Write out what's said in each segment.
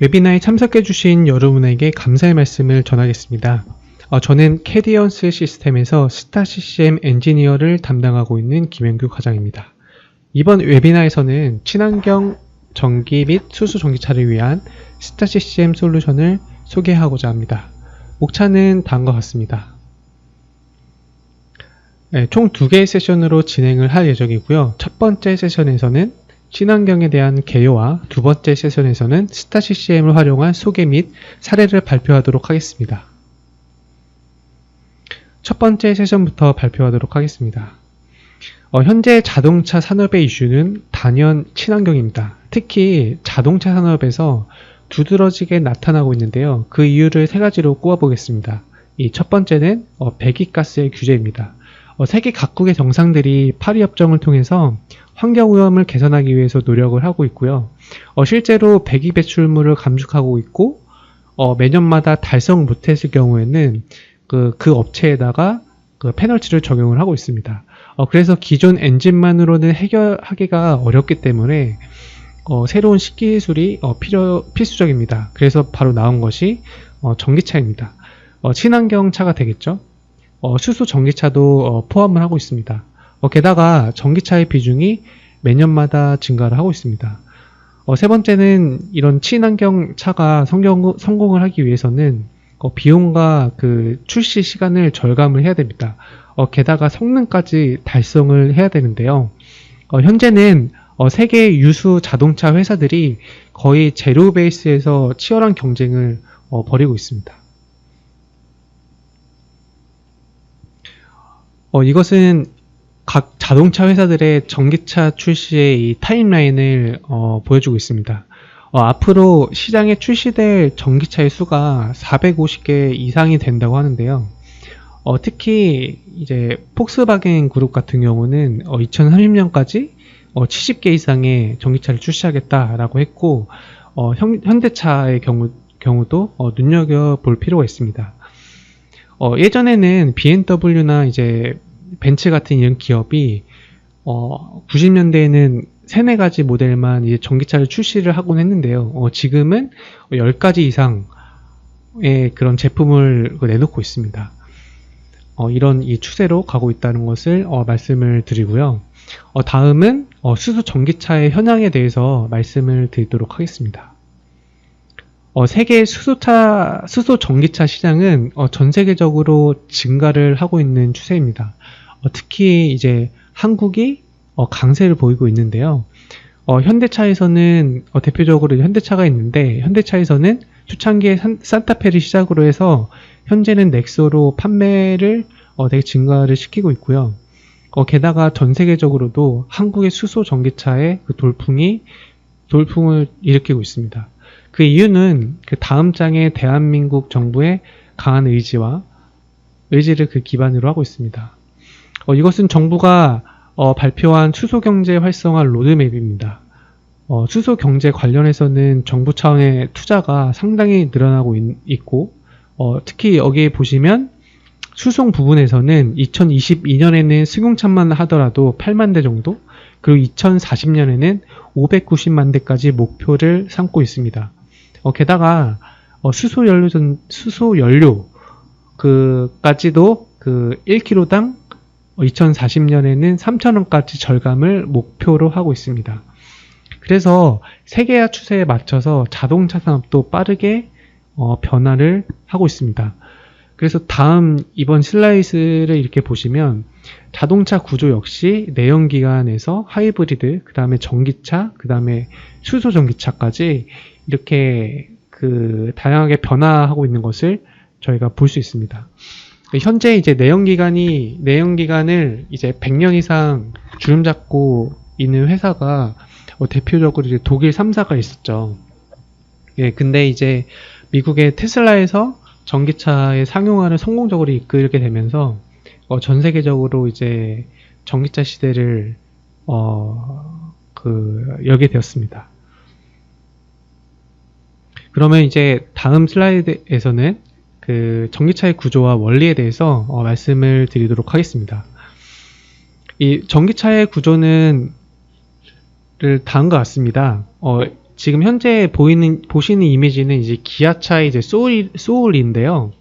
웨비나에 참석해주신 여러분에게 감사의 말씀을 전하겠습니다. 저는 캐디언스 시스템에서 스타CCM 엔지니어를 담당하고 있는 김현규 과장입니다. 이번 웨비나에서는 친환경 전기 및 수소 전기차를 위한 스타CCM 솔루션을 소개하고자 합니다. 목차는 다음과 같습니다. 총 2개의 세션으로 진행을 할 예정이고요. 첫 번째 세션에서는 친환경에 대한 개요와 두 번째 세션에서는 스타CCM을 활용한 소개 및 사례를 발표하도록 하겠습니다. 첫 번째 세션부터 발표하도록 하겠습니다. 현재 자동차 산업의 이슈는 단연 친환경입니다. 특히 자동차 산업에서 두드러지게 나타나고 있는데요. 그 이유를 3가지로 꼽아보겠습니다. 이 첫 번째는 배기가스의 규제입니다. 세계 각국의 정상들이 파리 협정을 통해서 환경오염을 개선하기 위해서 노력을 하고 있고요. 실제로 배기 배출물을 감축하고 있고 매년마다 달성 못했을 경우에는 그 업체에다가 페널티를 적용을 하고 있습니다. 그래서 기존 엔진만으로는 해결하기가 어렵기 때문에 새로운 신기술이 필수적입니다. 그래서 바로 나온 것이 전기차입니다. 친환경 차가 되겠죠. 수소 전기차도 포함을 하고 있습니다. 게다가 전기차의 비중이 매년마다 증가를 하고 있습니다. 세 번째는 이런 친환경 차가 성공을 하기 위해서는 비용과 그 출시 시간을 절감을 해야 됩니다. 게다가 성능까지 달성을 해야 되는데요. 현재는 세계 유수 자동차 회사들이 거의 제로 베이스에서 치열한 경쟁을 벌이고 있습니다. 이것은 각 자동차 회사들의 전기차 출시의 이 타임라인을 보여주고 있습니다. 앞으로 시장에 출시될 전기차의 수가 450개 이상이 된다고 하는데요. 특히 이제 폭스바겐 그룹 같은 경우는 2030년까지 70개 이상의 전기차를 출시하겠다라고 했고, 현대차의 경우도 눈여겨볼 필요가 있습니다. 예전에는 BMW나 이제 벤츠 같은 이런 기업이 90년대에는 3-4가지 모델만 이제 전기차를 출시를 하곤 했는데요. 지금은 10가지 이상의 그런 제품을 내놓고 있습니다. 이런 이 추세로 가고 있다는 것을 말씀을 드리고요. 다음은 수소 전기차의 현황에 대해서 말씀을 드리도록 하겠습니다. 세계 수소 전기차 시장은 전 세계적으로 증가를 하고 있는 추세입니다. 특히 이제 한국이 강세를 보이고 있는데요. 현대차에서는 대표적으로 현대차가 있는데, 현대차에서는 초창기에 산타페를 시작으로 해서 현재는 넥소로 판매를 되게 증가를 시키고 있고요. 게다가 전 세계적으로도 한국의 수소 전기차의 그 돌풍을 일으키고 있습니다. 그 이유는 그 다음 장의 대한민국 정부의 강한 의지를 그 기반으로 하고 있습니다. 이것은 정부가 발표한 수소경제 활성화 로드맵입니다. 수소경제 관련해서는 정부 차원의 투자가 상당히 늘어나고 있고, 특히 여기에 보시면 수송 부분에서는 2022년에는 승용차만 하더라도 8만 대 정도, 그리고 2040년에는 590만 대까지 목표를 삼고 있습니다. 게다가 수소 연료 그까지도 그 1kg당 2040년에는 3,000원까지 절감을 목표로 하고 있습니다. 그래서 세계화 추세에 맞춰서 자동차 산업도 빠르게 변화를 하고 있습니다. 그래서 이번 슬라이드를 이렇게 보시면 자동차 구조 역시 내연기관에서 하이브리드, 그 다음에 전기차, 그 다음에 수소 전기차까지 이렇게 그 다양하게 변화하고 있는 것을 저희가 볼 수 있습니다. 현재 이제 내연기관을 이제 100년 이상 주름 잡고 있는 회사가 대표적으로 이제 독일 3사가 있었죠. 근데 이제 미국의 테슬라에서 전기차의 상용화를 성공적으로 이끌게 되면서 전 세계적으로 이제 전기차 시대를 열게 되었습니다. 그러면 이제 다음 슬라이드에서는 그 전기차의 구조와 원리에 대해서 말씀을 드리도록 하겠습니다. 이 전기차의 구조는 다음과 같습니다. 지금 현재 보시는 이미지는 이제 기아차의 이제 소울인데요.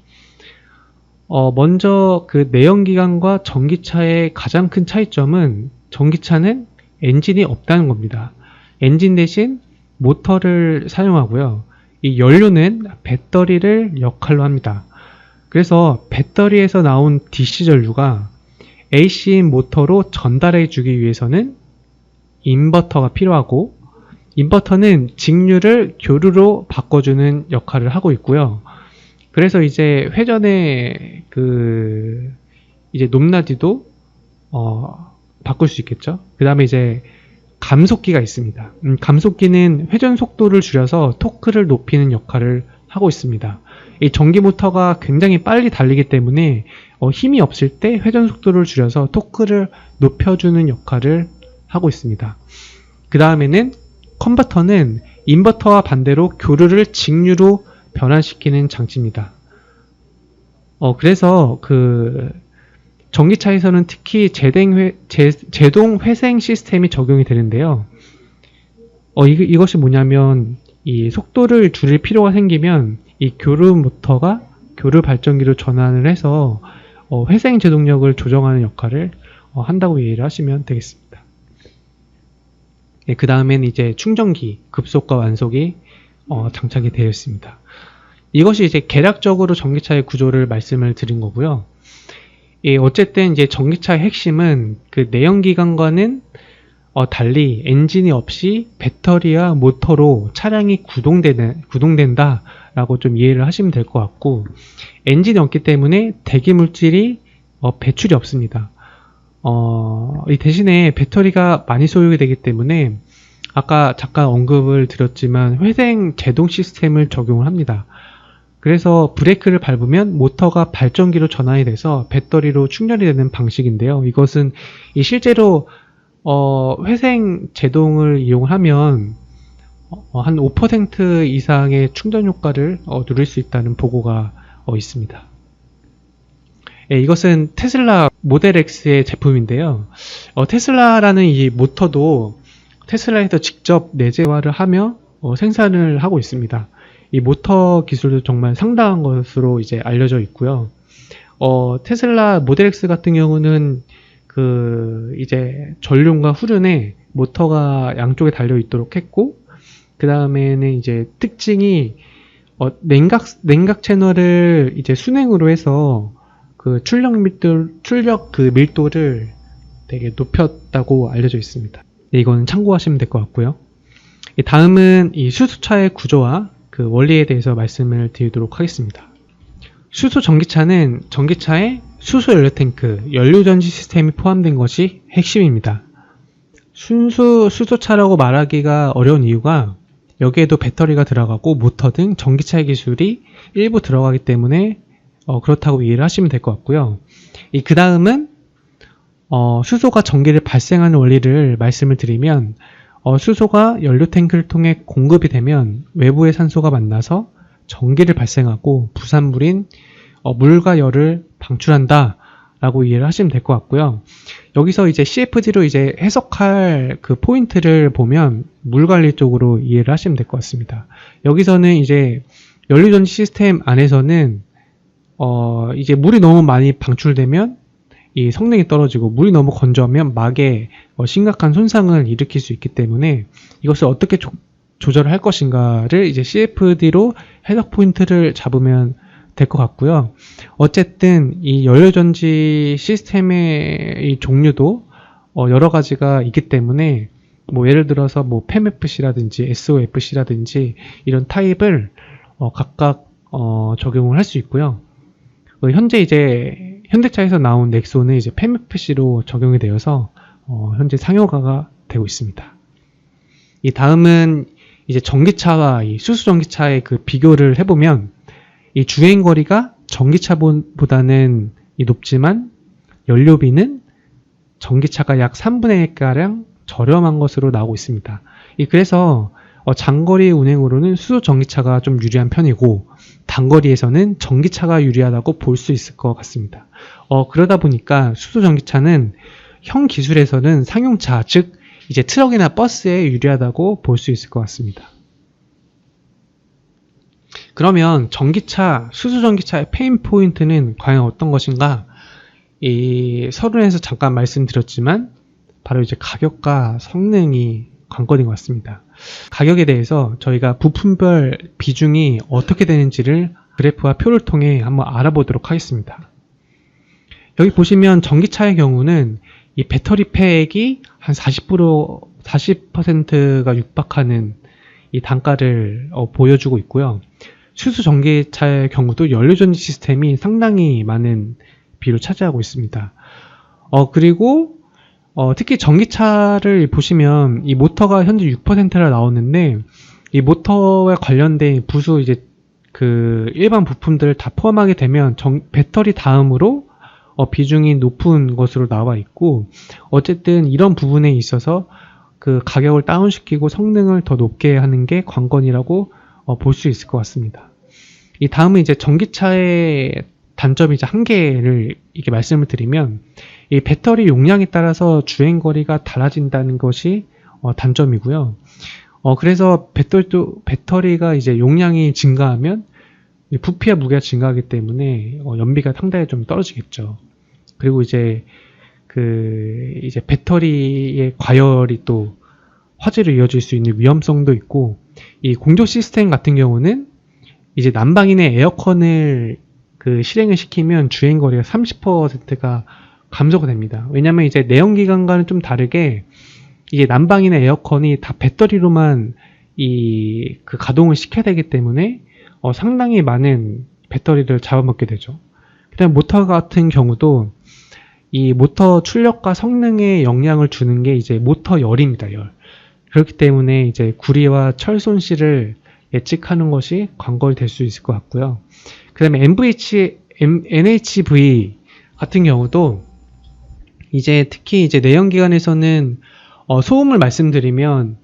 먼저 그 내연기관과 전기차의 가장 큰 차이점은 전기차는 엔진이 없다는 겁니다. 엔진 대신 모터를 사용하고요. 이 연료는 배터리를 역할로 합니다. 그래서 배터리에서 나온 DC 전류가 AC인 모터로 전달해 주기 위해서는 인버터가 필요하고, 인버터는 직류를 교류로 바꿔주는 역할을 하고 있고요. 그래서 이제 회전의 이제 높낮이도 바꿀 수 있겠죠. 그 다음에 이제 감속기가 있습니다. 감속기는 회전 속도를 줄여서 토크를 높이는 역할을 하고 있습니다. 이 전기 모터가 굉장히 빨리 달리기 때문에 힘이 없을 때 회전 속도를 줄여서 토크를 높여주는 역할을 하고 있습니다. 그 다음에는 컨버터는 인버터와 반대로 교류를 직류로 변환시키는 장치입니다. 그래서 전기차에서는 특히 제동 회생 시스템이 적용이 되는데요. 이것이 뭐냐면, 이 속도를 줄일 필요가 생기면 이 교류 모터가 교류 발전기로 전환을 해서 회생 제동력을 조정하는 역할을 한다고 이해를 하시면 되겠습니다. 그 다음엔 이제 충전기, 급속과 완속이 장착이 되어 있습니다. 이것이 이제 개략적으로 전기차의 구조를 말씀을 드린 거고요. 어쨌든 이제 전기차의 핵심은 그 내연기관과는 달리 엔진이 없이 배터리와 모터로 차량이 구동된다라고 좀 이해를 하시면 될 것 같고, 엔진이 없기 때문에 대기물질이 배출이 없습니다. 이 대신에 배터리가 많이 소요가 되기 때문에 아까 잠깐 언급을 드렸지만 회생 제동 시스템을 적용을 합니다. 그래서 브레이크를 밟으면 모터가 발전기로 전환이 돼서 배터리로 충전이 되는 방식인데요. 이것은 실제로 회생 제동을 이용하면 한 5% 이상의 충전 효과를 누릴 수 있다는 보고가 있습니다. 이것은 테슬라 모델 X의 제품인데요. 테슬라라는 이 모터도 테슬라에서 직접 내재화를 하며 생산을 하고 있습니다. 이 모터 기술도 정말 상당한 것으로 이제 알려져 있고요. 테슬라 모델 X 같은 경우는 이제 전륜과 후륜에 모터가 양쪽에 달려 있도록 했고, 그 다음에는 이제 특징이 냉각 채널을 이제 순행으로 해서 출력 밀도를 되게 높였다고 알려져 있습니다. 네, 이건 참고하시면 될 것 같고요. 다음은 이 수소차의 구조와 그 원리에 대해서 말씀을 드리도록 하겠습니다. 수소 전기차는 전기차에 수소 연료 탱크, 연료 전지 시스템이 포함된 것이 핵심입니다. 순수 수소차라고 말하기가 어려운 이유가 여기에도 배터리가 들어가고 모터 등 전기차의 기술이 일부 들어가기 때문에 그렇다고 이해를 하시면 될 것 같고요. 그 다음은 수소가 전기를 발생하는 원리를 말씀을 드리면, 수소가 연료 탱크를 통해 공급이 되면 외부의 산소가 만나서 전기를 발생하고 부산물인 물과 열을 방출한다 라고 이해를 하시면 될 것 같고요. 여기서 이제 CFD로 이제 해석할 그 포인트를 보면 물 관리 쪽으로 이해를 하시면 될 것 같습니다. 여기서는 이제 연료전지 시스템 안에서는 이제 물이 너무 많이 방출되면 이 성능이 떨어지고, 물이 너무 건조하면 막에 심각한 손상을 일으킬 수 있기 때문에 이것을 어떻게 조절을 할 것인가를 이제 CFD로 해석 포인트를 잡으면 될 것 같고요. 어쨌든 이 연료전지 시스템의 이 종류도 여러 가지가 있기 때문에 예를 들어서 PEMFC라든지 SOFC라든지 이런 타입을 각각 적용을 할 수 있고요. 현재 이제 현대차에서 나온 넥소는 이제 PEMFC로 적용이 되어서 현재 상용화가 되고 있습니다. 이 다음은 이제 전기차와 이 수소 전기차의 그 비교를 해보면, 이 주행거리가 전기차보다는 높지만 연료비는 전기차가 약 3분의 1가량 저렴한 것으로 나오고 있습니다. 그래서 장거리 운행으로는 수소 전기차가 좀 유리한 편이고, 단거리에서는 전기차가 유리하다고 볼 수 있을 것 같습니다. 그러다 보니까 수소 전기차는 현 기술에서는 상용차, 즉 이제 트럭이나 버스에 유리하다고 볼 수 있을 것 같습니다. 그러면 전기차, 수소 전기차의 페인 포인트는 과연 어떤 것인가? 이 서론에서 잠깐 말씀드렸지만 바로 이제 가격과 성능이 관건인 것 같습니다. 가격에 대해서 저희가 부품별 비중이 어떻게 되는지를 그래프와 표를 통해 한번 알아보도록 하겠습니다. 여기 보시면 전기차의 경우는 이 배터리 팩이 한 40%가 육박하는 이 단가를 보여주고 있고요. 수소 전기차의 경우도 연료전지 시스템이 상당히 많은 비율을 차지하고 있습니다. 그리고 특히 전기차를 보시면 이 모터가 현재 6%라 나오는데 이 모터와 관련된 부수 이제 그 일반 부품들을 다 포함하게 되면 배터리 다음으로 비중이 높은 것으로 나와 있고, 어쨌든 이런 부분에 있어서 그 가격을 다운시키고 성능을 더 높게 하는 게 관건이라고 볼 수 있을 것 같습니다. 이 다음은 이제 전기차의 단점이 이제 한 개를 이렇게 말씀을 드리면, 이 배터리 용량에 따라서 주행 거리가 달라진다는 것이 단점이고요. 그래서 배터리가 이제 용량이 증가하면 부피와 무게가 증가하기 때문에 연비가 상당히 좀 떨어지겠죠. 그리고 이제 이제 배터리의 과열이 또 화재로 이어질 수 있는 위험성도 있고, 이 공조 시스템 같은 경우는 이제 난방인의 에어컨을 실행을 시키면 주행 거리가 30%가 감소가 됩니다. 왜냐면 이제 내연기관과는 좀 다르게 이게 난방인의 에어컨이 다 배터리로만 가동을 시켜야 되기 때문에 상당히 많은 배터리를 잡아먹게 되죠. 그다음 모터 같은 경우도 이 모터 출력과 성능에 영향을 주는 게 이제 모터 열입니다. 열. 그렇기 때문에 이제 구리와 철 손실을 예측하는 것이 관건이 될 수 있을 것 같고요. 그 다음에 NHV 같은 경우도 이제 특히 이제 내연기관에서는 소음을 말씀드리면,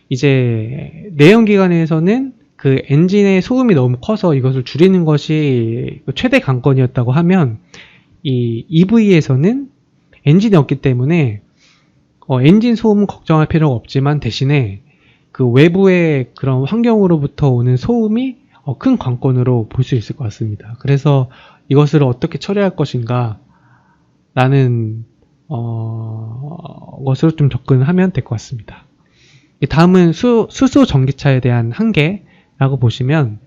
이제 내연기관에서는 그 엔진의 소음이 너무 커서 이것을 줄이는 것이 최대 관건이었다고 하면, 이 EV에서는 엔진이 없기 때문에 엔진 소음은 걱정할 필요가 없지만 대신에 그 외부의 그런 환경으로부터 오는 소음이 큰 관건으로 볼 수 있을 것 같습니다. 그래서 이것을 어떻게 처리할 것인가 라는 것으로 좀 접근하면 될 것 같습니다. 다음은 수소 전기차에 대한 한계라고 보시면,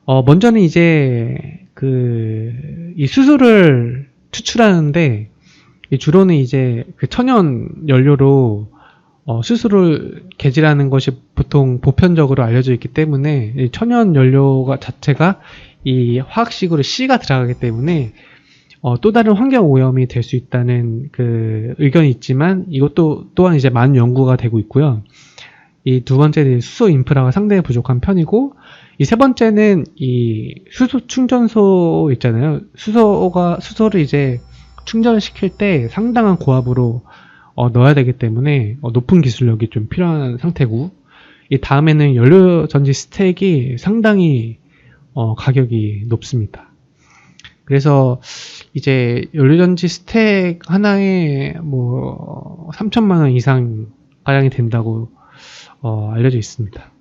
먼저는 이제 이 수소를 추출하는데 주로는 이제 그 천연 연료로 수소를 개질하는 것이 보통 보편적으로 알려져 있기 때문에, 이 천연 연료가 자체가 이 화학식으로 C가 들어가기 때문에 또 다른 환경 오염이 될 수 있다는 그 의견이 있지만, 이것도 또한 이제 많은 연구가 되고 있고요. 이 두 번째는 수소 인프라가 상당히 부족한 편이고, 이 세 번째는 이 수소 충전소 있잖아요. 수소를 이제 충전시킬 때 상당한 고압으로 넣어야 되기 때문에 높은 기술력이 좀 필요한 상태고, 이 다음에는 연료전지 스택이 상당히 가격이 높습니다. 그래서 이제 연료전지 스택 하나에 뭐 3천만 원 이상 가량이 된다고 알려져 있습니다.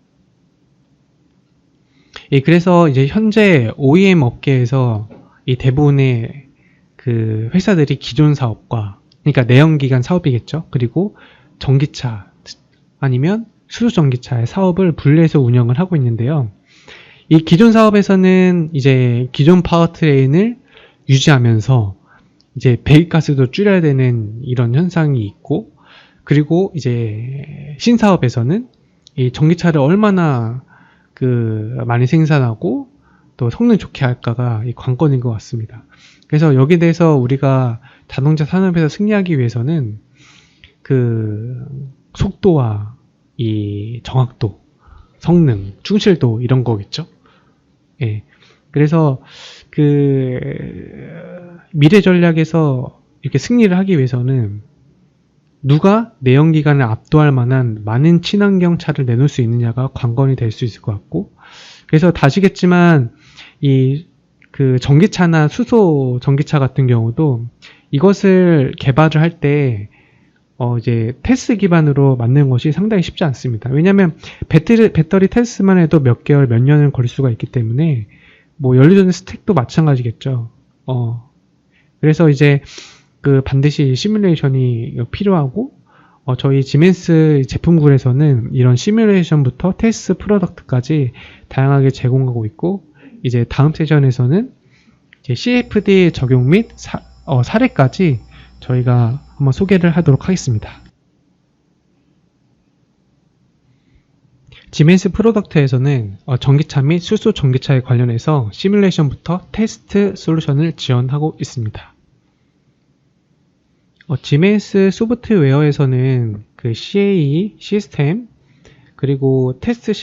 그래서 이제 현재 OEM 업계에서 이 대부분의 그 회사들이 기존 사업과, 그러니까 내연기관 사업이겠죠. 그리고 전기차 아니면 수소 전기차의 사업을 분리해서 운영을 하고 있는데요. 이 기존 사업에서는 이제 기존 파워트레인을 유지하면서 이제 배기가스도 줄여야 되는 이런 현상이 있고, 그리고 이제 신사업에서는 이 전기차를 얼마나 많이 생산하고 또 성능 좋게 할까가 이 관건인 것 같습니다. 그래서 여기에 대해서 우리가 자동차 산업에서 승리하기 위해서는 그 속도와 이 정확도, 성능, 충실도 이런 거겠죠. 예. 그래서 미래 전략에서 이렇게 승리를 하기 위해서는 누가 내연기관을 압도할 만한 많은 친환경 차를 내놓을 수 있느냐가 관건이 될 수 있을 것 같고, 그래서 다시겠지만 전기차나 수소 전기차 같은 경우도 이것을 개발을 할 때 이제 테스트 기반으로 만드는 것이 상당히 쉽지 않습니다. 왜냐하면 배터리 테스트만 해도 몇 개월, 몇 년은 걸릴 수가 있기 때문에 뭐 연료전 스택도 마찬가지겠죠. 그래서 이제 그 반드시 시뮬레이션이 필요하고 저희 지멘스 제품군에서는 이런 시뮬레이션부터 테스트 프로덕트까지 다양하게 제공하고 있고, 이제 다음 세션에서는 이제 CFD 적용 및 사례까지 저희가 한번 소개를 하도록 하겠습니다. 지멘스 프로덕트에서는 전기차 및 수소 전기차에 관련해서 시뮬레이션부터 테스트 솔루션을 지원하고 있습니다. 지멘스 소프트웨어에서는 그 CAE 시스템 그리고 테스트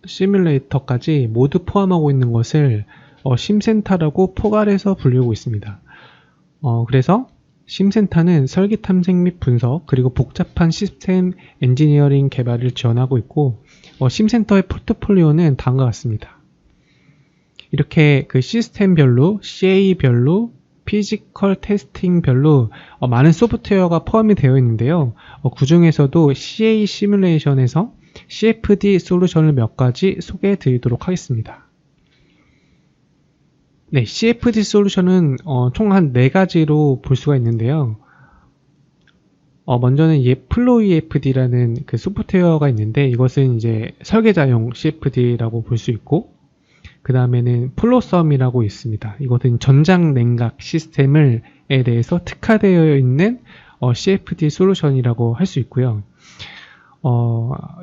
시뮬레이터까지 모두 포함하고 있는 것을 심센터라고 포괄해서 불리우고 있습니다. 그래서 심센터는 설계 탐색 및 분석 그리고 복잡한 시스템 엔지니어링 개발을 지원하고 있고, 심센터의 포트폴리오는 다음과 같습니다. 이렇게 그 시스템별로, CA별로, 피지컬 테스팅별로 많은 소프트웨어가 포함이 되어 있는데요. 그 중에서도 CA 시뮬레이션에서 CFD 솔루션을 몇 가지 소개해 드리도록 하겠습니다. 네, CFD 솔루션은 총 한 4가지로 볼 수가 있는데요. 먼저는 FlowEFD라는 그 소프트웨어가 있는데, 이것은 이제 설계자용 CFD라고 볼 수 있고, 그 다음에는 플로썸이라고 있습니다. 이것은 전장 냉각 시스템에 대해서 특화되어 있는 CFD 솔루션이라고 할 수 있고요.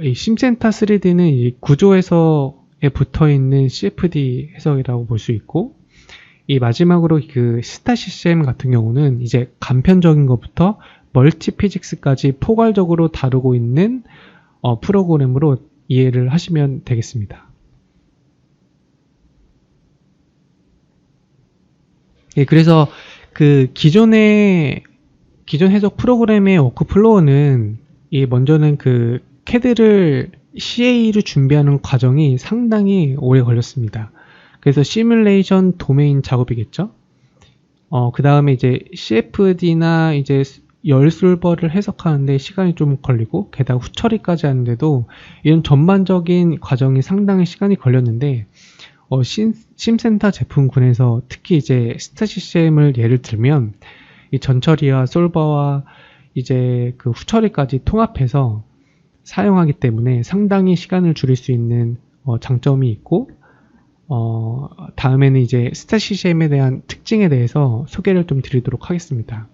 이 심센터 3D는 이 구조에서에 붙어 있는 CFD 해석이라고 볼 수 있고, 이 마지막으로 그 스타시스템 같은 경우는 이제 간편적인 것부터 멀티피직스까지 포괄적으로 다루고 있는 프로그램으로 이해를 하시면 되겠습니다. 예, 그래서 그 기존 해석 프로그램의 워크플로우는 먼저는 그 CAD를 CA를 준비하는 과정이 상당히 오래 걸렸습니다. 그래서 시뮬레이션 도메인 작업이겠죠. 그 다음에 이제 CFD나 이제 열솔버를 해석하는데 시간이 좀 걸리고, 게다가 후처리까지 하는데도 이런 전반적인 과정이 상당히 시간이 걸렸는데, 심센터 제품군에서 특히 이제 스타시스템을 예를 들면 이 전처리와 솔버와 이제 그 후처리까지 통합해서 사용하기 때문에 상당히 시간을 줄일 수 있는 장점이 있고, 다음에는 이제 스타시스템에 대한 특징에 대해서 소개를 좀 드리도록 하겠습니다.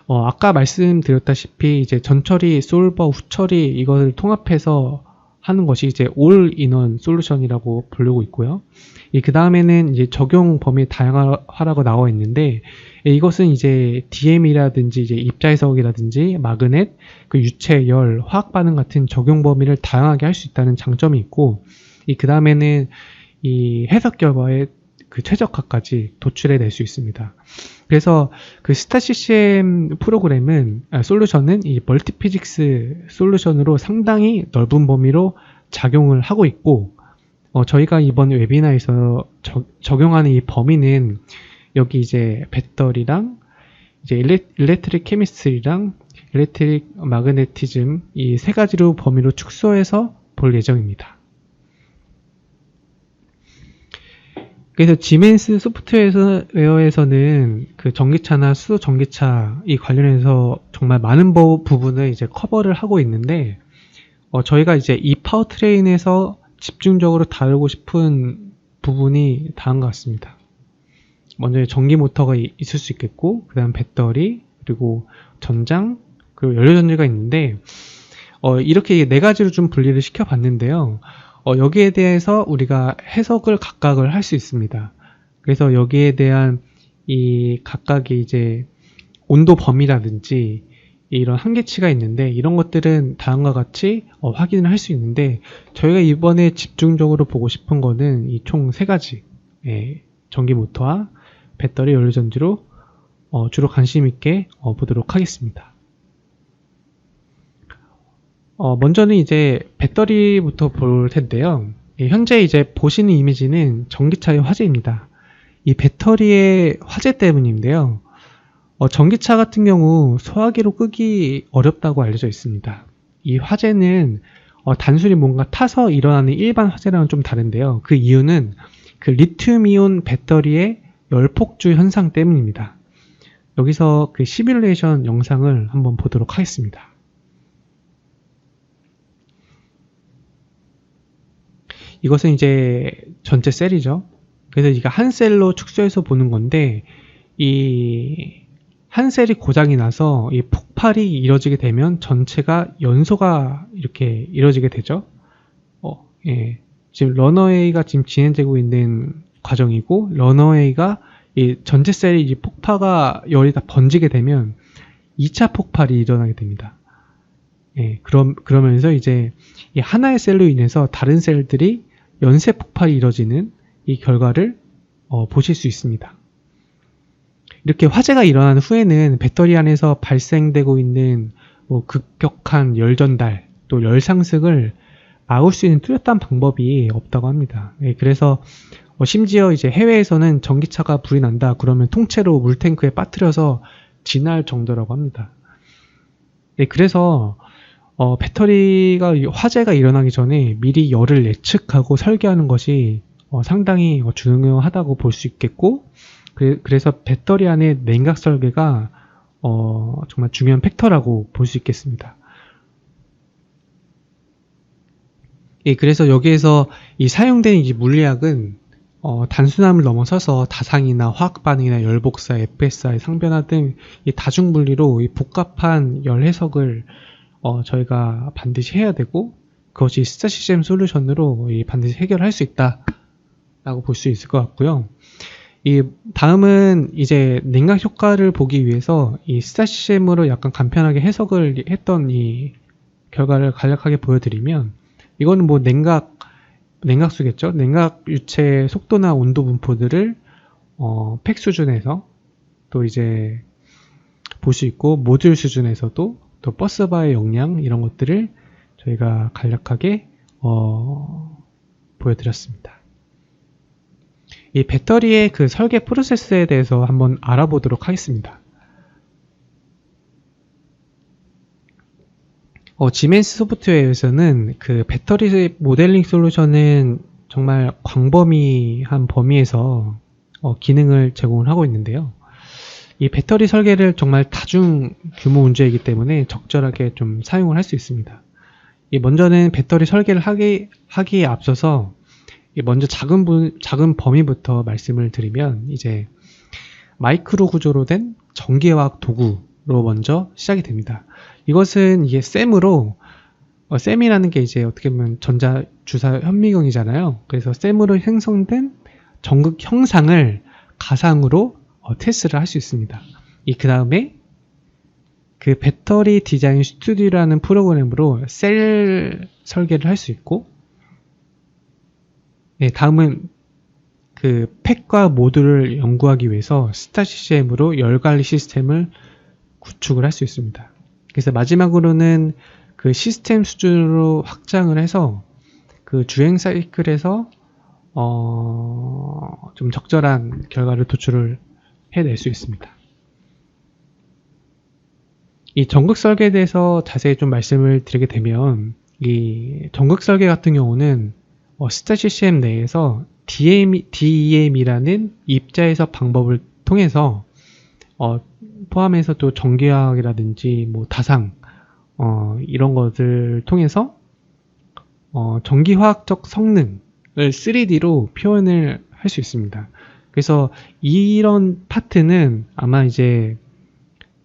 아까 말씀드렸다시피 이제 전처리, 솔버, 후처리 이걸 통합해서 하는 것이 이제 올인원 솔루션이라고 부르고 있고요. 그 다음에는 이제 적용 범위 다양화라고 나와 있는데, 이것은 이제 DM이라든지 이제 입자해석이라든지 마그넷, 그 유체, 열, 화학 반응 같은 적용 범위를 다양하게 할 수 있다는 장점이 있고, 그 다음에는 이 해석 결과의 그 최적화까지 도출해낼 수 있습니다. 그래서 그 스타시스템 솔루션은 이 멀티피직스 솔루션으로 상당히 넓은 범위로 작용을 하고 있고, 저희가 이번 웨비나에서 적용하는 이 범위는 여기 이제 배터리랑 이제 일렉트릭 케미스트리랑 일렉트릭 마그네티즘 이 3가지로 범위로 축소해서 볼 예정입니다. 그래서 지멘스 소프트웨어에서는 그 전기차나 수소 전기차 이 관련해서 정말 많은 부분을 이제 커버를 하고 있는데, 저희가 이제 이 파워트레인에서 집중적으로 다루고 싶은 부분이 다음과 같습니다. 먼저 전기 모터가 있을 수 있겠고, 그 다음 배터리, 그리고 전장, 그리고 연료전지가 있는데, 이렇게 4가지로 좀 분리를 시켜 봤는데요. 여기에 대해서 우리가 해석을 각각을 할 수 있습니다. 그래서 여기에 대한 이 각각의 이제 온도 범위라든지 이런 한계치가 있는데, 이런 것들은 다음과 같이 확인을 할 수 있는데, 저희가 이번에 집중적으로 보고 싶은 거는 이 총 3가지 전기 모터와 배터리, 연료전지로 주로 관심 있게 보도록 하겠습니다. 먼저는 이제 배터리부터 볼 텐데요. 현재 이제 보시는 이미지는 전기차의 화재입니다. 이 배터리의 화재 때문인데요. 전기차 같은 경우 소화기로 끄기 어렵다고 알려져 있습니다. 이 화재는 단순히 뭔가 타서 일어나는 일반 화재랑은 좀 다른데요. 그 이유는 그 리튬이온 배터리의 열폭주 현상 때문입니다. 여기서 그 시뮬레이션 영상을 한번 보도록 하겠습니다. 이것은 이제 전체 셀이죠. 그래서 이게 한 셀로 축소해서 보는 건데, 이 한 셀이 고장이 나서 이 폭발이 이뤄지게 되면 전체가 연소가 이렇게 이뤄지게 되죠. 예. 지금 러너웨이가 지금 진행되고 있는 과정이고, 러너웨이가 이 전체 셀이 이 폭파가 열이 다 번지게 되면 2차 폭발이 일어나게 됩니다. 예. 그러면서 이제 이 하나의 셀로 인해서 다른 셀들이 연쇄 폭발이 이뤄지는 이 결과를 보실 수 있습니다. 이렇게 화재가 일어난 후에는 배터리 안에서 발생되고 있는 급격한 열 전달, 또 열 상승을 막을 수 있는 뚜렷한 방법이 없다고 합니다. 예, 그래서 심지어 이제 해외에서는 전기차가 불이 난다 그러면 통째로 물탱크에 빠뜨려서 진화할 정도라고 합니다. 예, 그래서 배터리가 화재가 일어나기 전에 미리 열을 예측하고 설계하는 것이 상당히 중요하다고 볼 수 있겠고, 그래서 배터리 안의 냉각 설계가 정말 중요한 팩터라고 볼 수 있겠습니다. 예, 그래서 여기에서 이 사용된 이 물리학은 단순함을 넘어서서 다상이나 화학 반응이나 열복사, FSI, 상변화 등 이 다중 분리로 이 복잡한 열 해석을 저희가 반드시 해야 되고, 그것이 스타 시스템 솔루션으로 반드시 해결할 수 있다라고 볼 수 있을 것 같고요. 이 다음은 이제 냉각 효과를 보기 위해서 이 스타 시스템으로 약간 간편하게 해석을 했던 이 결과를 간략하게 보여드리면, 이거는 뭐 냉각수겠죠. 냉각 유체 속도나 온도 분포들을 팩 수준에서 또 이제 볼 수 있고, 모듈 수준에서도 또 버스바의 용량 이런 것들을 저희가 간략하게 보여드렸습니다. 이 배터리의 그 설계 프로세스에 대해서 한번 알아보도록 하겠습니다. 지멘스 소프트웨어에서는 그 배터리 모델링 솔루션은 정말 광범위한 범위에서 기능을 제공을 하고 있는데요. 이 배터리 설계를 정말 다중 규모 문제이기 때문에 적절하게 좀 사용을 할 수 있습니다. 먼저는 배터리 설계를 하기에 앞서서 먼저 작은 범위부터 말씀을 드리면, 이제 마이크로 구조로 된 전기화학 도구로 먼저 시작이 됩니다. 이것은 이게 셈이라는 게 이제 어떻게 보면 전자 주사 현미경이잖아요. 그래서 셈으로 생성된 전극 형상을 가상으로 테스트를 할 수 있습니다. 그 다음에 그 배터리 디자인 스튜디오라는 프로그램으로 셀 설계를 할 수 있고, 네, 다음은 그 팩과 모듈을 연구하기 위해서 스타 CCM으로 열 관리 시스템을 구축을 할 수 있습니다. 그래서 마지막으로는 그 시스템 수준으로 확장을 해서 그 주행 사이클에서 좀 적절한 결과를 도출을 해낼 수 있습니다. 이 전극 설계에 대해서 자세히 좀 말씀을 드리게 되면, 이 전극 설계 같은 경우는 스타 CCM 내에서 DEM이라는 입자 해석 방법을 통해서 포함해서 또 전기화학이라든지 뭐 다상 이런 것을 통해서 전기화학적 성능을 3D로 표현을 할 수 있습니다. 그래서 이런 파트는 아마 이제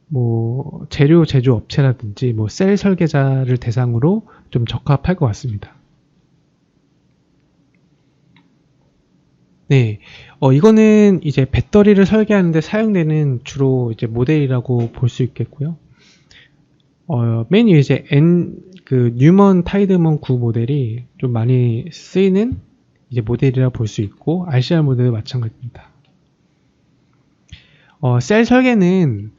뭐 재료 제조 업체라든지 뭐 셀 설계자를 대상으로 좀 적합할 것 같습니다. 네, 이거는 이제 배터리를 설계하는데 사용되는 주로 이제 모델이라고 볼 수 있겠고요. 맨 위에 이제 뉴먼 타이드먼 9 모델이 좀 많이 쓰이는 이제 모델이라 볼 수 있고, RCR 모델도 마찬가지입니다. 셀 설계는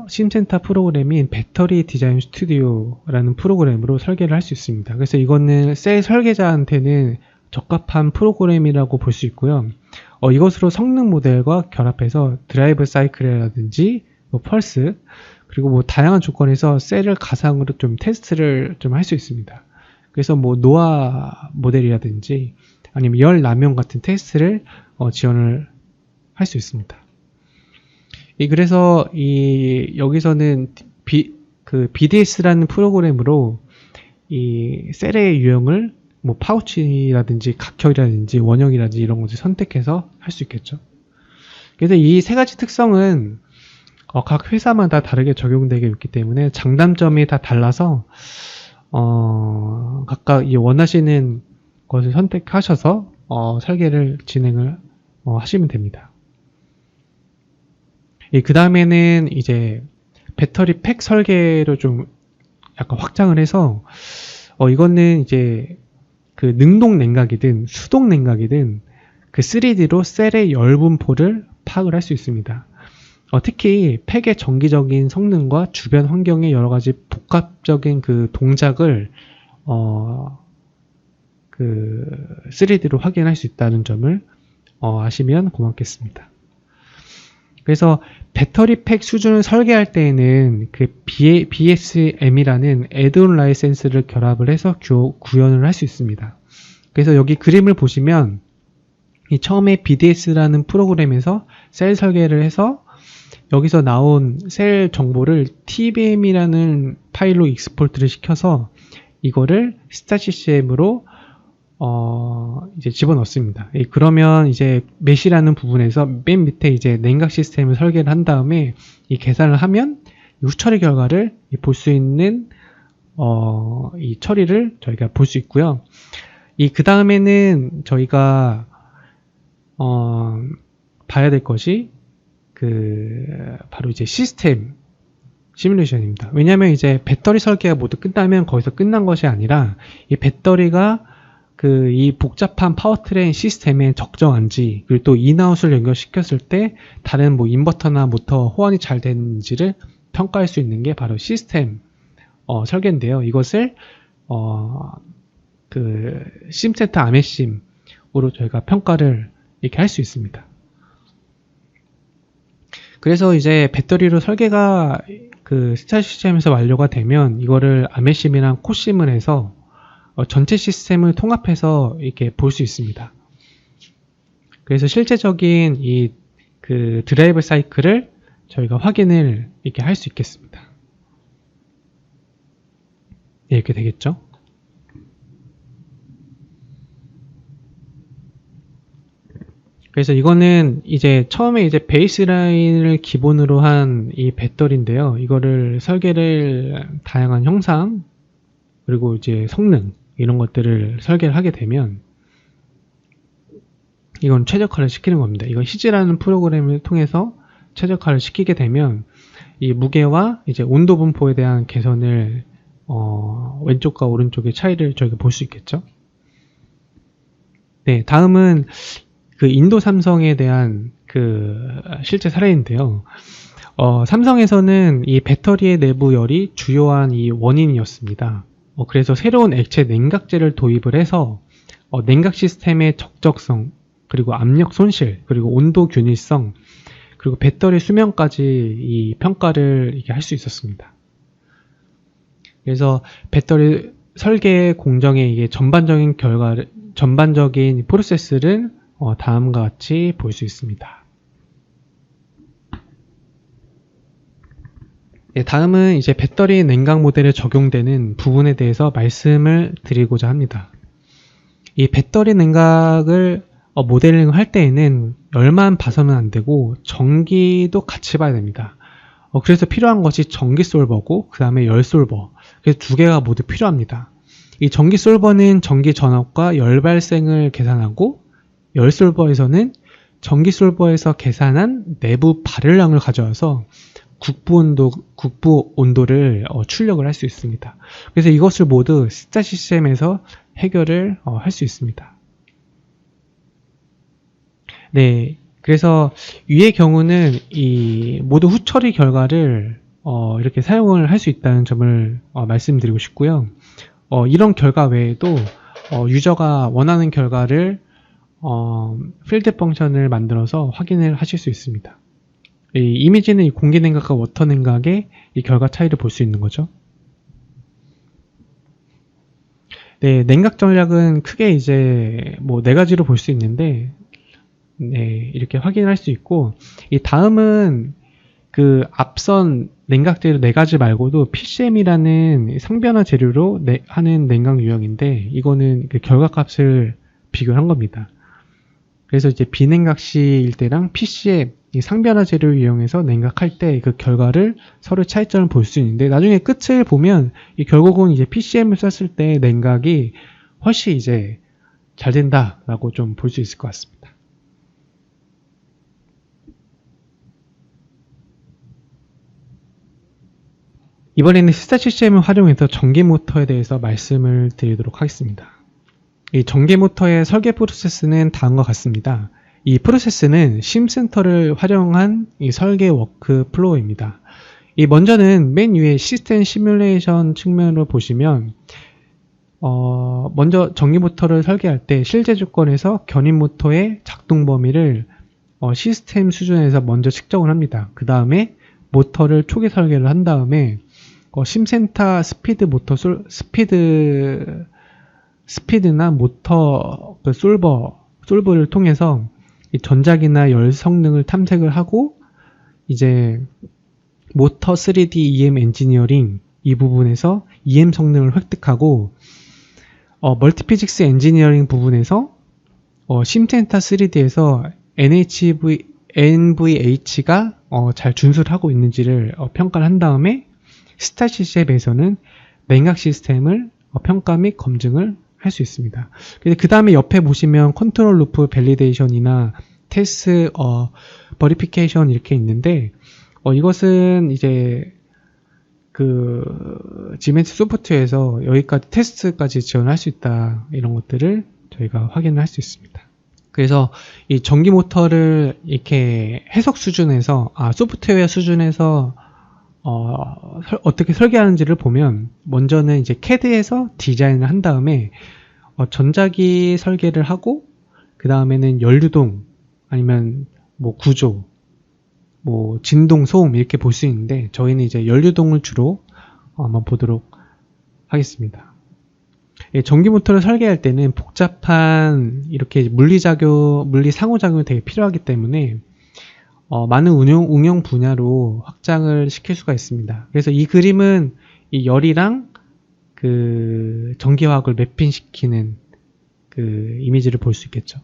심센터 프로그램인 배터리 디자인 스튜디오라는 프로그램으로 설계를 할 수 있습니다. 그래서 이거는 셀 설계자한테는 적합한 프로그램이라고 볼 수 있고요. 이것으로 성능 모델과 결합해서 드라이브 사이클이라든지 뭐 펄스, 그리고 뭐 다양한 조건에서 셀을 가상으로 좀 테스트를 좀 할 수 있습니다. 그래서 뭐 노화 모델이라든지 아니면 열 남용 같은 테스트를 지원을 할 수 있습니다. 그래서 여기서는 BDS라는 프로그램으로 이 셀의 유형을 뭐 파우치라든지 각혈이라든지 원형이라든지 이런 것을 선택해서 할 수 있겠죠. 그래서 이 세 가지 특성은 각 회사마다 다르게 적용되게 있기 때문에 장단점이 다 달라서 각각 원하시는 것을 선택하셔서 설계를 진행을 하시면 됩니다. 그 다음에는 이제 배터리 팩 설계로 좀 약간 확장을 해서 이거는 이제 그 능동 냉각이든 수동 냉각이든 그 3D로 셀의 열 분포를 파악을 할 수 있습니다. 특히 팩의 정기적인 성능과 주변 환경의 여러 가지 복합적인 그 동작을 그 3D로 확인할 수 있다는 점을 아시면 고맙겠습니다. 그래서 배터리 팩 수준을 설계할 때에는 그 BSM이라는 애드온 라이센스를 결합을 해서 구현을 할 수 있습니다. 그래서 여기 그림을 보시면 처음에 BDS라는 프로그램에서 셀 설계를 해서 여기서 나온 셀 정보를 TBM이라는 파일로 익스포트를 시켜서 이거를 STACCM으로 이제 집어넣습니다. 그러면 이제 메시라는 부분에서 맨 밑에 이제 냉각 시스템을 설계를 한 다음에 이 계산을 하면 후처리 결과를 볼 수 있는 이 처리를 저희가 볼 수 있고요. 그 다음에는 저희가 봐야 될 것이 바로 이제 시스템 시뮬레이션입니다. 왜냐하면 이제 배터리 설계가 모두 끝나면 거기서 끝난 것이 아니라 이 배터리가 이 복잡한 파워트레인 시스템에 적정한지, 그리고 또 인아웃을 연결시켰을 때 다른 뭐 인버터나 모터 호환이 잘 되는지를 평가할 수 있는 게 바로 시스템 설계인데요. 이것을 심센터 아메심으로 저희가 평가를 이렇게 할 수 있습니다. 그래서 이제 배터리로 설계가 스타 시스템에서 완료가 되면 이거를 아메심이랑 코심을 해서 전체 시스템을 통합해서 이렇게 볼 수 있습니다. 그래서 실제적인 드라이브 사이클을 저희가 확인을 이렇게 할 수 있겠습니다. 네, 이렇게 되겠죠. 그래서 이거는 이제 처음에 이제 베이스라인을 기본으로 한 이 배터리인데요. 이거를 설계를 다양한 형상 그리고 이제 성능 이런 것들을 설계를 하게 되면 이건 최적화를 시키는 겁니다. 이건 히즈라는 프로그램을 통해서 최적화를 시키게 되면 이 무게와 이제 온도 분포에 대한 개선을 왼쪽과 오른쪽의 차이를 저희가 볼 수 있겠죠. 네, 다음은 인도 삼성에 대한 실제 사례인데요. 삼성에서는 이 배터리의 내부 열이 주요한 이 원인이었습니다. 그래서 새로운 액체 냉각제를 도입을 해서 냉각 시스템의 적적성, 그리고 압력 손실, 그리고 온도 균일성, 그리고 배터리 수명까지 이 평가를 이렇게 할 수 있었습니다. 그래서 배터리 설계 공정의 이게 전반적인 프로세스를 다음과 같이 볼 수 있습니다. 네, 다음은 이제 배터리 냉각 모델에 적용되는 부분에 대해서 말씀을 드리고자 합니다. 이 배터리 냉각을 모델링을 할 때에는 열만 봐서는 안 되고 전기도 같이 봐야 됩니다. 그래서 필요한 것이 전기 솔버고 그 다음에 열 솔버, 그래서 두 개가 모두 필요합니다. 이 전기 솔버는 전기 전압과 열 발생을 계산하고, 열 솔버에서는 전기 솔버에서 계산한 내부 발열량을 가져와서 국부 온도를 출력을 할 수 있습니다. 그래서 이것을 모두 스타 시스템에서 해결을 할 수 있습니다. 네, 그래서 위의 경우는 이 모두 후처리 결과를 이렇게 사용을 할 수 있다는 점을 말씀드리고 싶고요. 이런 결과 외에도 유저가 원하는 결과를 필드 펑션을 만들어서 확인을 하실 수 있습니다. 이 이미지는 이 공기 냉각과 워터 냉각의 이 결과 차이를 볼 수 있는 거죠. 네, 냉각 전략은 크게 이제 뭐 네 가지로 볼 수 있는데, 네, 이렇게 확인할 수 있고, 이 다음은 그 앞선 냉각 재료 네 가지 말고도 PCM이라는 상변화 재료로 하는 냉각 유형인데, 이거는 그 결과값을 비교한 겁니다. 그래서 이제 비냉각 시일 때랑 PCM, 이 상변화 재료를 이용해서 냉각할 때 그 결과를 서로 차이점을 볼 수 있는데, 나중에 끝을 보면 이 결국은 이제 PCM을 썼을 때 냉각이 훨씬 이제 잘 된다라고 좀 볼 수 있을 것 같습니다. 이번에는 스타 CCM을 활용해서 전기 모터에 대해서 말씀을 드리도록 하겠습니다. 이 전기 모터의 설계 프로세스는 다음과 같습니다. 이 프로세스는 심센터를 활용한 이 설계 워크 플로우입니다. 이 먼저는 맨 위에 시스템 시뮬레이션 측면으로 보시면 먼저 전기 모터를 설계할 때 실제 조건에서 견인 모터의 작동 범위를 시스템 수준에서 먼저 측정을 합니다. 그 다음에 모터를 초기 설계를 한 다음에 심센터 스피드 모터 스피드나 모터 그 솔버를 통해서 이 전작이나 열 성능을 탐색을 하고 이제 모터 3D EM 엔지니어링 이 부분에서 EM 성능을 획득하고 멀티피직스 엔지니어링 부분에서 심센터 3D에서 NVH가 잘 준수를 하고 있는지를 평가를 한 다음에 스타 CCM에서는 냉각 시스템을 평가 및 검증을 할 수 있습니다. 그 다음에 옆에 보시면 컨트롤 루프 밸리데이션이나 테스트 버리피케이션 이렇게 있는데 이것은 이제 그 지멘트 소프트웨어에서 여기까지 테스트까지 지원할 수 있다, 이런 것들을 저희가 확인을 할 수 있습니다. 그래서 이 전기 모터를 이렇게 해석 수준에서 소프트웨어 수준에서 어떻게 설계하는지를 보면, 먼저는 이제 CAD에서 디자인을 한 다음에 전자기 설계를 하고, 그 다음에는 연류동 아니면 뭐 구조, 뭐 진동, 소음 이렇게 볼 수 있는데, 저희는 이제 연류동을 주로 한번 보도록 하겠습니다. 전기 모터를 설계할 때는 복잡한 이렇게 물리 상호작용이 되게 필요하기 때문에 많은 응용 분야로 확장을 시킬 수가 있습니다. 그래서 이 그림은 이 열이랑 그 전기화학을 매핑시키는 그 이미지를 볼 수 있겠죠.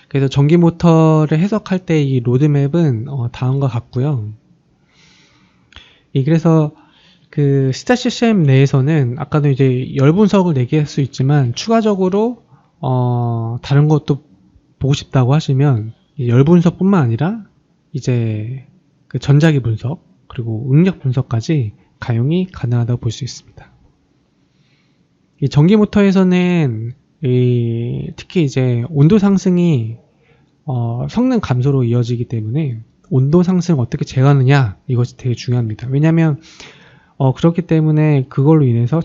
그래서 전기 모터를 해석할 때 이 로드맵은 다음과 같고요. 그래서 그 스타 CCM 내에서는 아까도 이제 열 분석을 얘기할 수 있지만, 추가적으로 다른 것도 보고 싶다고 하시면 열 분석뿐만 아니라 이제 그 전자기 분석 그리고 응력 분석까지 가용이 가능하다고 볼 수 있습니다. 이 전기 모터에서는 특히 이제 온도 상승이 성능 감소로 이어지기 때문에 온도 상승을 어떻게 제어하느냐, 이것이 되게 중요합니다. 왜냐하면 그렇기 때문에 그걸로 인해서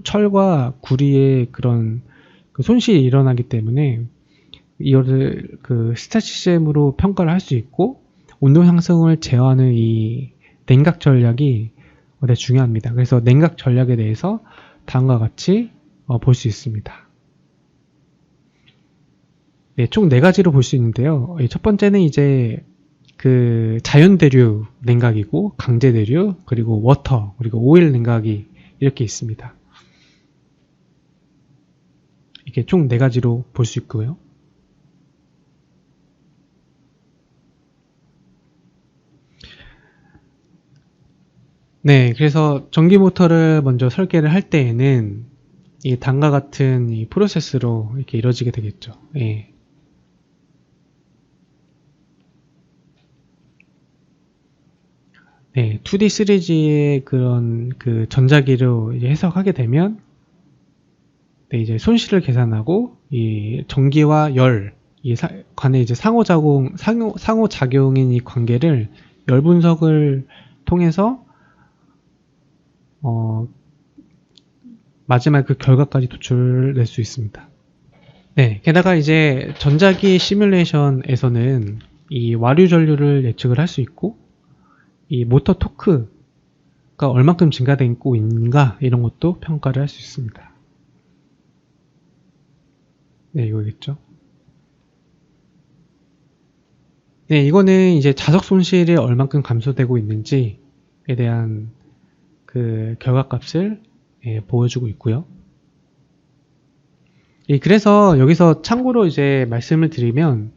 철과 구리의 그런 그 손실이 일어나기 때문에 이거를 그 스타 CCM으로 평가를 할 수 있고, 온도 상승을 제어하는 이 냉각 전략이 되게 중요합니다. 그래서 냉각 전략에 대해서 다음과 같이 볼 수 있습니다. 네, 총 4가지로 볼 수 있는데요. 첫 번째는 이제 그 자연 대류 냉각이고, 강제 대류, 그리고 워터, 그리고 오일 냉각이 이렇게 있습니다. 이게 총 4가지로 볼 수 있고요. 네, 그래서 전기 모터를 먼저 설계를 할 때에는 이 다음과 같은 이 프로세스로 이렇게 이루어지게 되겠죠. 예. 네, 2D, 3G의 그런 그 전자기로 이제 해석하게 되면, 네, 이제 손실을 계산하고 이 전기와 열 간의 이제 상호작용인 이 관계를 열 분석을 통해서 마지막 그 결과까지 도출낼 수 있습니다. 네, 게다가 이제 전자기 시뮬레이션에서는 이 와류 전류를 예측을 할 수 있고, 이 모터 토크가 얼만큼 증가되고 있는가 이런 것도 평가를 할 수 있습니다. 네, 이거겠죠. 네, 이거는 이제 자석 손실이 얼만큼 감소되고 있는지에 대한 그 결과값을 보여주고 있고요. 그래서 여기서 참고로 이제 말씀을 드리면,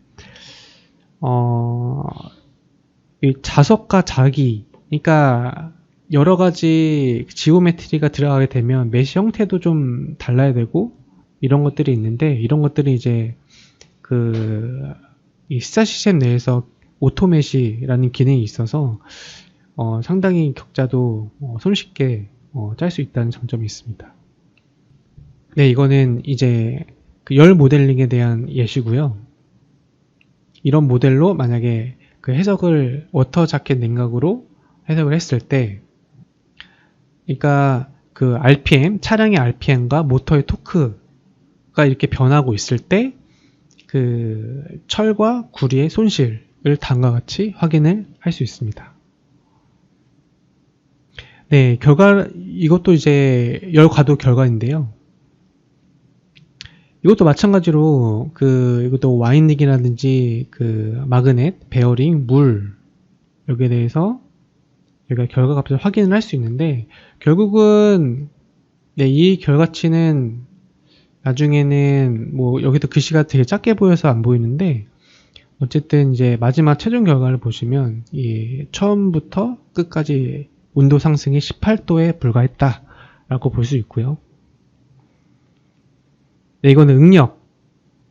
이 자석과 자기, 그러니까 여러 가지 지오메트리가 들어가게 되면 메시 형태도 좀 달라야 되고 이런 것들이 있는데, 이런 것들이 이제 이 스타 시스템 내에서 오토메시라는 기능이 있어서 상당히 격자도 손쉽게 짤 수 있다는 장점이 있습니다. 네, 이거는 이제 그 열 모델링에 대한 예시고요. 이런 모델로 만약에 그 해석을 워터 자켓 냉각으로 해석을 했을 때, 그러니까 그 RPM, 차량의 RPM과 모터의 토크가 이렇게 변하고 있을 때 그 철과 구리의 손실을 다음과 같이 확인을 할 수 있습니다. 네, 이것도 이제 열 과도 결과인데요. 이것도 마찬가지로 이것도 와인딩이라든지 그 마그넷, 베어링, 물 여기에 대해서 여기가 결과값을 확인을 할 수 있는데, 결국은 네, 이 결과치는 나중에는 뭐 여기도 글씨가 되게 작게 보여서 안 보이는데, 어쨌든 이제 마지막 최종 결과를 보시면 이 처음부터 끝까지 온도 상승이 18도에 불과했다라고 볼 수 있고요. 네, 이거는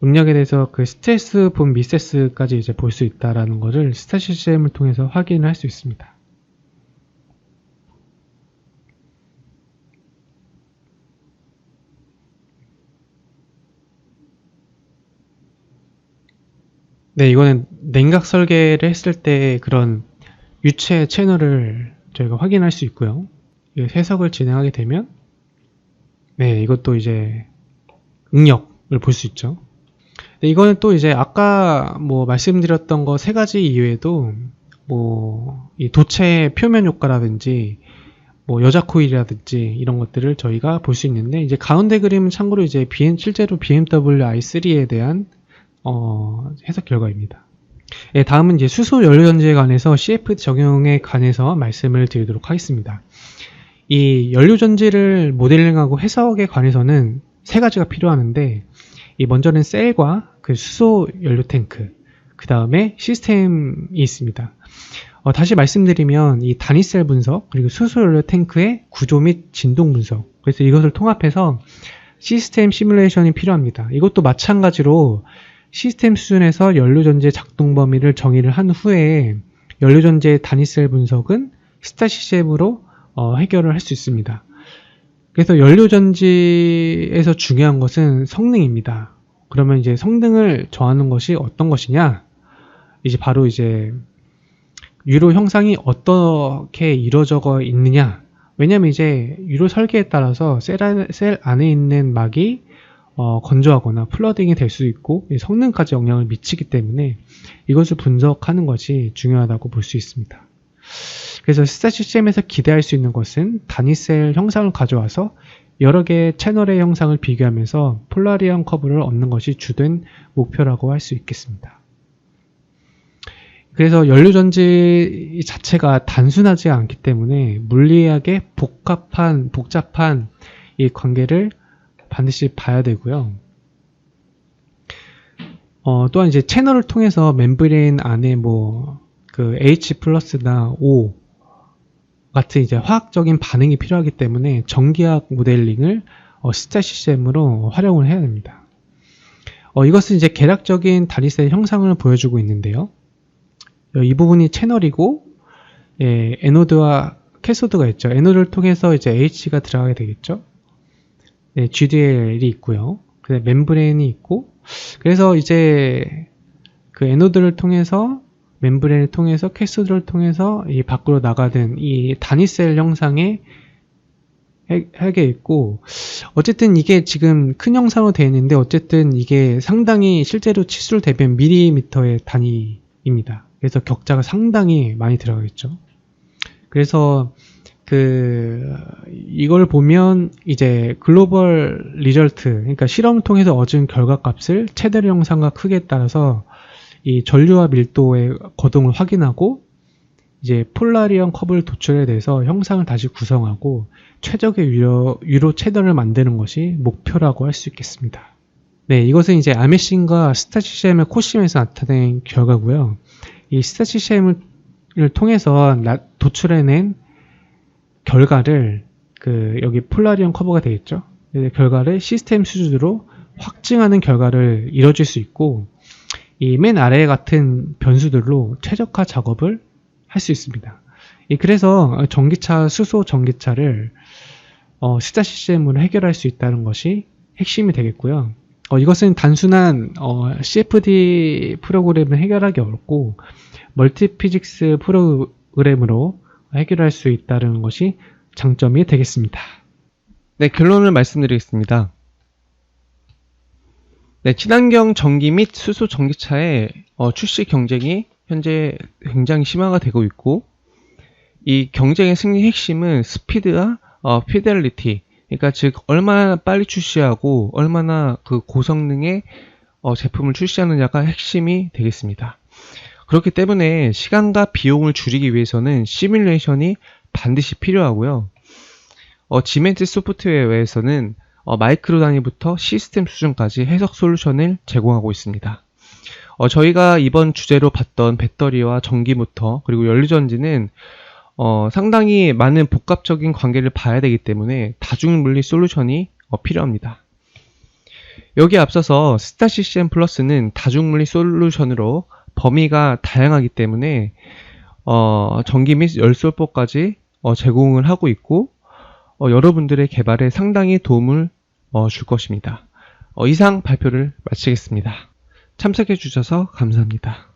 응력에 대해서 그 스트레스 본 미세스까지 이제 볼 수 있다라는 것을 스타 시스템을 통해서 확인을 할 수 있습니다. 네, 이거는 냉각 설계를 했을 때 그런 유체 채널을 저희가 확인할 수 있고요. 해석을 진행하게 되면 네, 이것도 이제 응력을 볼 수 있죠. 네, 이거는 또 이제 아까 뭐 말씀드렸던 거 세 가지 이외에도 뭐 이 도체 표면 효과라든지 뭐 여자 코일이라든지 이런 것들을 저희가 볼 수 있는데, 이제 가운데 그림은 참고로 이제 실제로 BMW i3에 대한 해석 결과입니다. 예, 다음은 이제 수소 연료전지에 관해서 CFD 적용에 관해서 말씀을 드리도록 하겠습니다. 이 연료전지를 모델링하고 해석에 관해서는 세 가지가 필요하는데, 먼저는 셀과 그 수소 연료 탱크, 그 다음에 시스템이 있습니다. 다시 말씀드리면 이 단위셀 분석, 그리고 수소 연료 탱크의 구조 및 진동 분석, 그래서 이것을 통합해서 시스템 시뮬레이션이 필요합니다. 이것도 마찬가지로 시스템 수준에서 연료전지의 작동 범위를 정의를 한 후에 연료전지의 단위셀 분석은 스타 시스템으로 해결을 할 수 있습니다. 그래서 연료전지에서 중요한 것은 성능입니다. 그러면 이제 성능을 정하는 것이 어떤 것이냐? 이제 바로 이제 유로 형상이 어떻게 이루어져 있느냐? 왜냐면 이제 유로 설계에 따라서 셀 안에 있는 막이 건조하거나 플러딩이 될 수 있고 성능까지 영향을 미치기 때문에 이것을 분석하는 것이 중요하다고 볼 수 있습니다. 그래서 스타 시스템에서 기대할 수 있는 것은 단위셀 형상을 가져와서 여러 개의 채널의 형상을 비교하면서 폴라리언 커브를 얻는 것이 주된 목표라고 할 수 있겠습니다. 그래서 연료전지 자체가 단순하지 않기 때문에 물리학의 복잡한 이 관계를 반드시 봐야 되고요. 또한 이제 채널을 통해서 멤브레인 안에 그 H 플러스나 O 같은 이제 화학적인 반응이 필요하기 때문에 전기학 모델링을 스타 시스템으로 활용을 해야 됩니다. 이것은 이제 계략적인 단위셀 형상을 보여주고 있는데요. 이 부분이 채널이고, 에노드와 캐소드가 있죠. 에노드를 통해서 이제 H가 들어가게 되겠죠. 네, GDL이 있고요. 그다음에 멤브레인이 있고, 그래서 이제 그 에노드를 통해서 멤브레인을 통해서 캐소드를 통해서 이 밖으로 나가는 이 단위셀 형상의 하게 있고, 어쨌든 이게 지금 큰 영상으로 되어 있는데, 어쨌든 이게 상당히 실제로 치수를 대비한 밀리미터의 단위입니다. 그래서 격자가 상당히 많이 들어가겠죠. 그래서 이걸 보면 이제 글로벌 리절트, 그러니까 실험을 통해서 얻은 결과값을 최대로 영상과 크기에 따라서 이 전류와 밀도의 거동을 확인하고 이제 폴라리언 커브를 도출해 내서 형상을 다시 구성하고 최적의 유로 채널을 만드는 것이 목표라고 할 수 있겠습니다. 네, 이것은 이제 아메신과 스타시시엠의 코심에서 나타낸 결과고요. 이 스타시시엠을 통해서 도출해낸 결과를 여기 폴라리언 커브가 되겠죠. 결과를 시스템 수준으로 확증하는 결과를 이뤄질 수 있고, 이 맨 아래 같은 변수들로 최적화 작업을 할 수 있습니다. 그래서 수소 전기차를 스타 시스템으로 해결할 수 있다는 것이 핵심이 되겠고요. 이것은 단순한 CFD 프로그램을 해결하기 어렵고 멀티 피직스 프로그램으로 해결할 수 있다는 것이 장점이 되겠습니다. 네, 결론을 말씀드리겠습니다. 네, 친환경 전기 및 수소 전기차의 출시 경쟁이 현재 굉장히 심화가 되고 있고, 이 경쟁의 승리 핵심은 스피드와 피델리티, 그러니까 즉 얼마나 빨리 출시하고 얼마나 그 고성능의 제품을 출시하느냐가 핵심이 되겠습니다. 그렇기 때문에 시간과 비용을 줄이기 위해서는 시뮬레이션이 반드시 필요하고요. 지멘트 소프트웨어에서는 마이크로 단위부터 시스템 수준까지 해석 솔루션을 제공하고 있습니다. 저희가 이번 주제로 봤던 배터리와 전기모터 그리고 연료전지는 상당히 많은 복합적인 관계를 봐야 되기 때문에 다중물리 솔루션이 필요합니다. 여기에 앞서서 스타 CCM 플러스는 다중물리 솔루션으로 범위가 다양하기 때문에 전기 및 열솔법까지 제공을 하고 있고, 여러분들의 개발에 상당히 도움을 줄 것입니다. 이상 발표를 마치겠습니다. 참석해 주셔서 감사합니다.